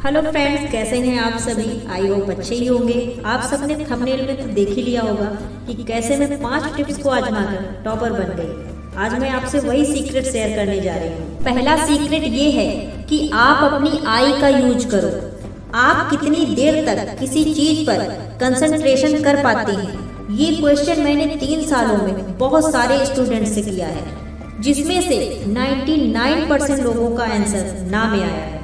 Hello friends, कैसे हैं आप सभी। आई होप अच्छे ही होंगे। आप सबने थंबनेल में तो देख ही लिया होगा कि कैसे मैं 5 टिप्स को आजमाकर टॉपर बन गई। आज मैं आपसे वही सीक्रेट शेयर करने जा रही हूँ। पहला सीक्रेट ये है कि आप अपनी आई का यूज करो। आप कितनी देर तक किसी चीज पर कंसंट्रेशन कर पाते हैं, ये क्वेश्चन मैंने 3 सालों में बहुत सारे स्टूडेंट से किया है, जिसमें से 99% लोगों का आंसर ना में आया है।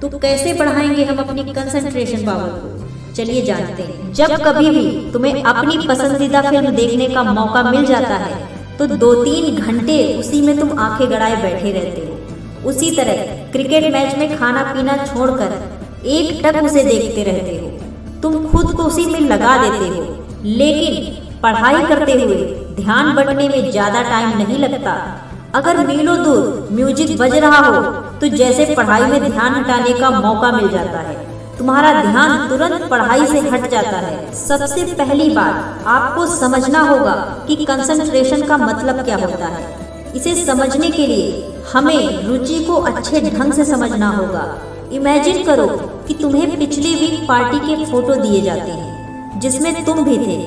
तो कैसे बढ़ाएंगे हम अपनी कंसंट्रेशन पावर को, चलिए जानते हैं। जब कभी भी तुम्हें अपनी पसंदीदा फिल्म देखने का मौका मिल जाता है तो 2-3 घंटे उसी में तुम आंखें गड़ाए बैठे रहते हो। उसी तरह क्रिकेट मैच में खाना पीना छोड़कर एकटक उसे देखते रहते हो। तुम खुद को उसी में लगा देते हो, लेकिन पढ़ाई करते हुए ध्यान बंटने में ज्यादा टाइम नहीं लगता। अगर मीलों दूर म्यूजिक बज रहा हो तो जैसे पढ़ाई में ध्यान हटाने का मौका मिल जाता है, तुम्हारा ध्यान तुरंत पढ़ाई से हट जाता है। सबसे पहली बात आपको समझना होगा कि कंसंट्रेशन का मतलब क्या होता है। इसे समझने के लिए हमें रुचि को अच्छे ढंग से समझना होगा। इमेजिन करो कि तुम्हें पिछली वीक पार्टी के फोटो दिए जाते हैं जिसमें तुम भी थे।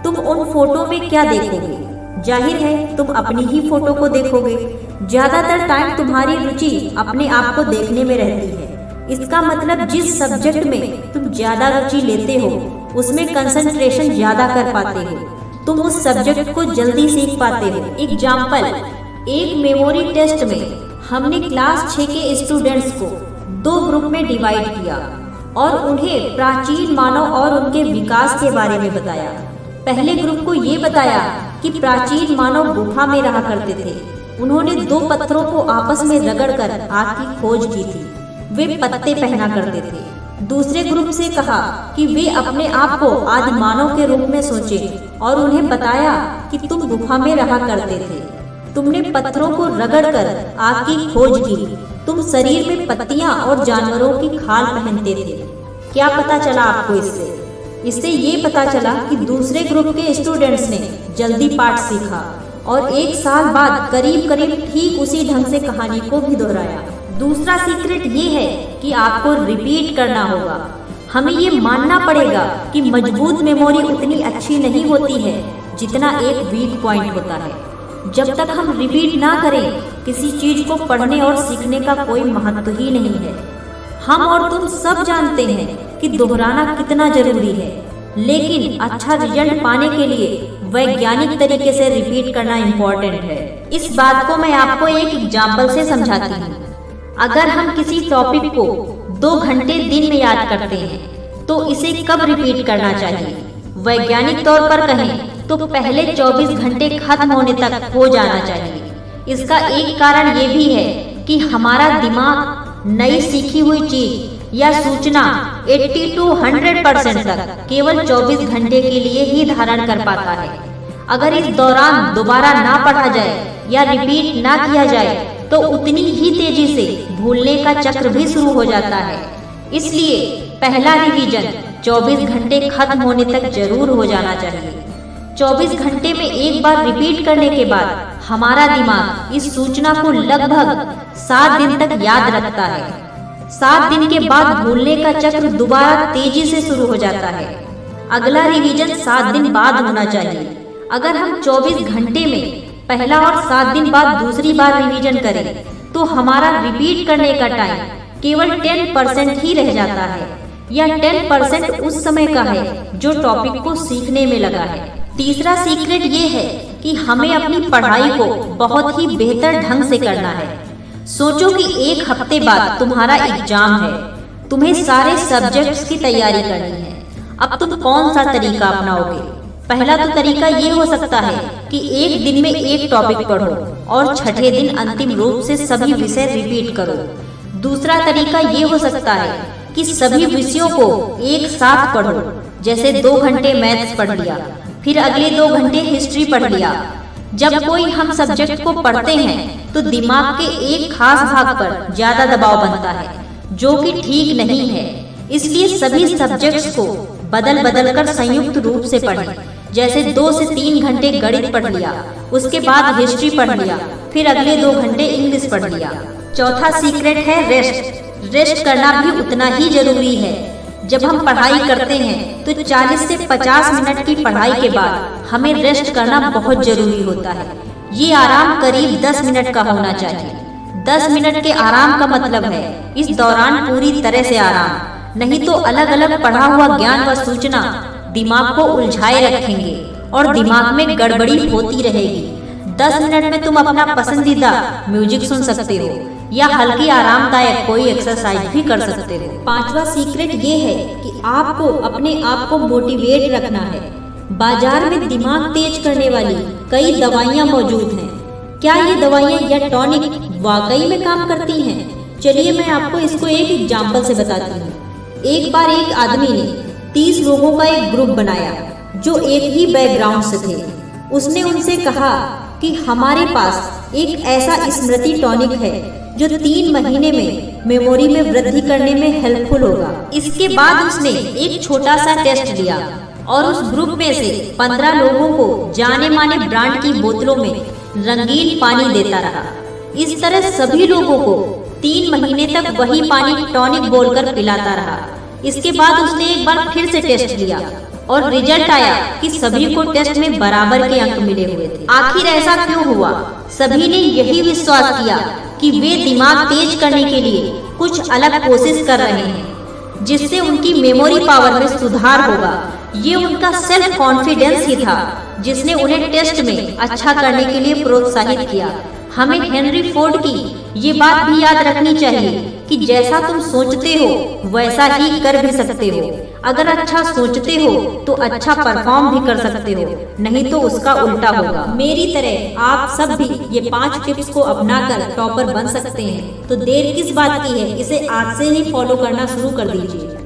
तुम उन फोटो में क्या देखोगे? जाहिर है तुम अपनी ही फोटो को देखोगे। ज्यादातर टाइम तुम्हारी रुचि अपने आप को देखने में रहती है। इसका मतलब जिस सब्जेक्ट में तुम ज्यादा रुचि लेते हो उसमें कंसंट्रेशन ज्यादा कर पाते हो। तुम उस सब्जेक्ट को जल्दी सीख पाते हो। एग्जाम्पल, एक मेमोरी टेस्ट में हमने क्लास 6 के स्टूडेंट्स को 2 ग्रुप में डिवाइड किया और उन्हें प्राचीन मानव और उनके विकास के बारे में बताया। पहले ग्रुप को ये बताया कि प्राचीन मानव गुफा में रहा करते थे। उन्होंने 2 पत्थरों को आपस में रगड़कर आग की खोज की थी। वे पत्ते पहना करते थे। दूसरे ग्रुप से कहा कि वे अपने आप को आदि मानव के रूप में सोचें और उन्हें बताया कि तुम गुफा में रहा करते थे। तुमने पत्थरों को रगड़कर आग की खोज की। तुम शरीर में पत्तियां और जानवरों की खाल पहनते थे। क्या पता चला आपको इससे ये पता चला कि दूसरे ग्रुप के स्टूडेंट्स ने जल्दी पाठ सीखा और 1 साल बाद करीब ठीक उसी ढंग से कहानी को भी दोहराया। दूसरा सीक्रेट ये है कि आपको रिपीट करना होगा। हमें ये मानना पड़ेगा कि मजबूत मेमोरी उतनी अच्छी नहीं होती है जितना एक वीक पॉइंट होता है। जब तक हम रिपीट ना करें किसी चीज को पढ़ने और सीखने का कोई महत्व ही नहीं है। हम और तुम सब जानते हैं कि दोहराना कितना जरूरी है, लेकिन अच्छा रिजल्ट पाने के लिए वैज्ञानिक तरीके से रिपीट करना इम्पोर्टेंट है। इस बात को मैं आपको एक एग्जाम्पल से समझाती हूँ। अगर हम किसी टॉपिक को 2 घंटे दिन में याद करते हैं तो इसे कब रिपीट करना चाहिए? वैज्ञानिक तौर पर कहें तो पहले 24 घंटे खत्म होने तक हो जाना चाहिए। इसका एक कारण ये भी है कि हमारा दिमाग नई सीखी हुई चीज या सूचना 80 to 100% तक केवल 24 घंटे के लिए ही धारण कर पाता है। अगर इस दौरान दोबारा ना पढ़ा जाए या रिपीट ना किया जाए तो उतनी ही तेजी से भूलने का चक्र भी शुरू हो जाता है। इसलिए पहला रिवीजन 24 घंटे खत्म होने तक जरूर हो जाना चाहिए। 24 घंटे में एक बार रिपीट करने के बाद हमारा दिमाग इस सूचना को लगभग 7 दिन तक याद रखता है। 7 दिन के बाद भूलने का चक्र दोबारा तेजी से शुरू हो जाता है। अगला रिवीजन 7 दिन बाद होना चाहिए। अगर हम 24 घंटे में पहला और 7 दिन बाद दूसरी बार रिवीजन करें तो हमारा रिपीट करने का टाइम केवल 10% ही रह जाता है, या 10% उस समय का है जो टॉपिक को सीखने में लगा है। तीसरा सीक्रेट ये है कि हमें अपनी पढ़ाई को बहुत ही बेहतर ढंग से करना है। सोचो कि 1 हफ्ते बाद तुम्हारा एग्जाम है। तुम्हें सारे सब्जेक्ट्स की तैयारी करनी है। अब तुम कौन सा तरीका अपनाओगे? पहला तो तरीका ये हो सकता है कि एक दिन में एक टॉपिक पढ़ो और छठे दिन अंतिम रूप से सभी विषय रिपीट करो। दूसरा तरीका ये हो सकता है कि सभी विषयों को एक साथ पढ़ो। जैसे 2 घंटे मैथ्स पढ़ लिया, फिर अगले 2 घंटे हिस्ट्री पढ़ लिया। जब कोई हम सब्जेक्ट को पढ़ते हैं तो दिमाग के एक खास भाग पर ज्यादा दबाव बनता है, जो कि ठीक नहीं है। इसलिए सभी सब्जेक्ट्स को बदल कर संयुक्त रूप से पढ़ें। जैसे 2 से 3 घंटे गणित पढ़ लिया, उसके बाद हिस्ट्री पढ़ लिया, फिर अगले 2 घंटे इंग्लिश पढ़ लिया। चौथा सीक्रेट है रेस्ट। रेस्ट करना भी उतना ही जरूरी है। जब हम पढ़ाई करते हैं तो 40 से 50 मिनट की पढ़ाई के बाद हमें रेस्ट करना बहुत जरूरी होता है। ये आराम करीब 10 मिनट का होना चाहिए। 10 मिनट के आराम का मतलब है इस दौरान पूरी तरह से आराम, नहीं तो अलग अलग पढ़ा हुआ ज्ञान व सूचना दिमाग को उलझाए रखेंगे और दिमाग में गड़बड़ी होती रहेगी। 10 मिनट में तुम अपना पसंदीदा म्यूजिक सुन सकते हो या हल्की आरामदायक कोई एक्सरसाइज भी कर सकते हो। 5वां सीक्रेट ये है कि आपको अपने आप को मोटिवेट रखना है। बाजार में दिमाग तेज करने वाली कई दवाइयाँ मौजूद हैं। क्या ये दवाइयाँ या टॉनिक वाकई में काम करती हैं? चलिए मैं आपको इसको एक एग्जाम्पल से बताती हूँ। एक बार एक आदमी ने 30 लोगों का एक ग्रुप बनाया जो एक ही बैकग्राउंड से थे। उसने उनसे कहा कि हमारे पास एक ऐसा स्मृति टॉनिक है जो 3 महीने में मेमोरी में वृद्धि करने में हेल्पफुल होगा। इसके बाद उसने एक छोटा सा टेस्ट लिया और उस ग्रुप में से 15 लोगों को जाने माने ब्रांड की बोतलों में रंगीन पानी देता रहा। इस तरह सभी लोगों को 3 महीने तक वही पानी टॉनिक बोलकर पिलाता रहा। इसके बाद उसने एक बार फिर से टेस्ट लिया और रिजल्ट आया कि सभी को टेस्ट में बराबर के अंक मिले हुए थे। आखिर ऐसा क्यों हुआ? सभी ने यही विश्वास किया कि वे दिमाग तेज करने के लिए कुछ अलग कोशिश कर रहे हैं जिससे उनकी मेमोरी पावर में सुधार होगा। ये उनका सेल्फ कॉन्फिडेंस ही था जिसने उन्हें टेस्ट में अच्छा करने के लिए प्रोत्साहित किया। हमें हेनरी फोर्ड की ये बात भी याद रखनी चाहिए कि जैसा तुम सोचते हो वैसा ही कर भी सकते हो। अगर अच्छा सोचते हो तो अच्छा परफॉर्म भी कर सकते हो, नहीं तो उसका उल्टा होगा। मेरी तरह आप सब भी ये 5 टिप्स को अपनाकर टॉपर बन सकते हैं। तो देर किस बात की है, इसे आज से ही फॉलो करना शुरू कर दीजिए।